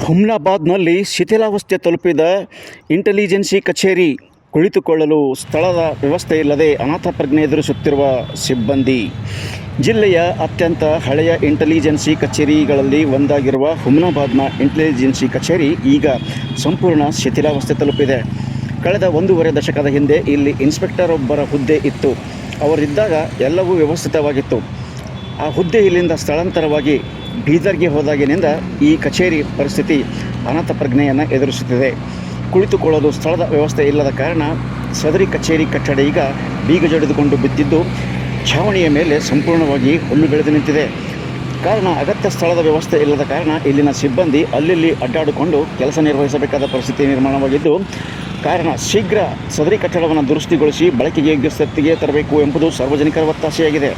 ಹುಮ್ನಾಬಾದ್ನಲ್ಲಿ ಶಿಥಿಲಾವಸ್ಥೆ ತಲುಪಿದ ಇಂಟೆಲಿಜೆನ್ಸಿ ಕಚೇರಿ. ಕುಳಿತುಕೊಳ್ಳಲು ಸ್ಥಳದ ವ್ಯವಸ್ಥೆ ಇಲ್ಲದೆ ಅನಾಥಪ್ರಜ್ಞೆ ಎದುರಿಸುತ್ತಿರುವ ಸಿಬ್ಬಂದಿ. ಜಿಲ್ಲೆಯ ಅತ್ಯಂತ ಹಳೆಯ ಇಂಟೆಲಿಜೆನ್ಸಿ ಕಚೇರಿಗಳಲ್ಲಿ ಒಂದಾಗಿರುವ ಹುಮ್ನಾಬಾದ್ನ ಇಂಟೆಲಿಜೆನ್ಸಿ ಕಚೇರಿ ಈಗ ಸಂಪೂರ್ಣ ಶಿಥಿಲಾವಸ್ಥೆ ತಲುಪಿದೆ. ಕಳೆದ 1.5 ದಶಕದ ಹಿಂದೆ ಇಲ್ಲಿ ಇನ್ಸ್ಪೆಕ್ಟರ್ ಒಬ್ಬರ ಹುದ್ದೆ ಇತ್ತು. ಅವರಿದ್ದಾಗ ಎಲ್ಲವೂ ವ್ಯವಸ್ಥಿತವಾಗಿತ್ತು. ಆ ಹುದ್ದೆ ಇಲ್ಲಿಂದ ಸ್ಥಳಾಂತರವಾಗಿ ಬೀದರ್ಗೆ ಹೋದಾಗಿನಿಂದ ಈ ಕಚೇರಿ ಪರಿಸ್ಥಿತಿ ಅನಾಥಪ್ರಜ್ಞೆಯನ್ನು ಎದುರಿಸುತ್ತಿದೆ. ಕುಳಿತುಕೊಳ್ಳಲು ಸ್ಥಳದ ವ್ಯವಸ್ಥೆ ಇಲ್ಲದ ಕಾರಣ ಸದರಿ ಕಚೇರಿ ಕಟ್ಟಡ ಈಗ ಬೀಗ ಜಡಿದುಕೊಂಡು ಬಿದ್ದಿದ್ದು ಛಾವಣಿಯ ಮೇಲೆ ಸಂಪೂರ್ಣವಾಗಿ ಹುಲ್ಲು ಬೆಳೆದು ನಿಂತಿದೆ. ಕಾರಣ ಅಗತ್ಯ ಸ್ಥಳದ ವ್ಯವಸ್ಥೆ ಇಲ್ಲದ ಕಾರಣ ಇಲ್ಲಿನ ಸಿಬ್ಬಂದಿ ಅಲ್ಲಿ ಅಡ್ಡಾಡಿಕೊಂಡು ಕೆಲಸ ನಿರ್ವಹಿಸಬೇಕಾದ ಪರಿಸ್ಥಿತಿ ನಿರ್ಮಾಣವಾಗಿದ್ದು, ಕಾರಣ ಶೀಘ್ರ ಸದರಿ ಕಟ್ಟಡವನ್ನು ದುರಸ್ತಿಗೊಳಿಸಿ ಬಳಕೆಗೆ ಯೋಗ್ಯ ಸ್ಥಿತಿಗೆ ತರಬೇಕು ಎಂಬುದು ಸಾರ್ವಜನಿಕರ ಒತ್ತಾಸೆಯಾಗಿದೆ.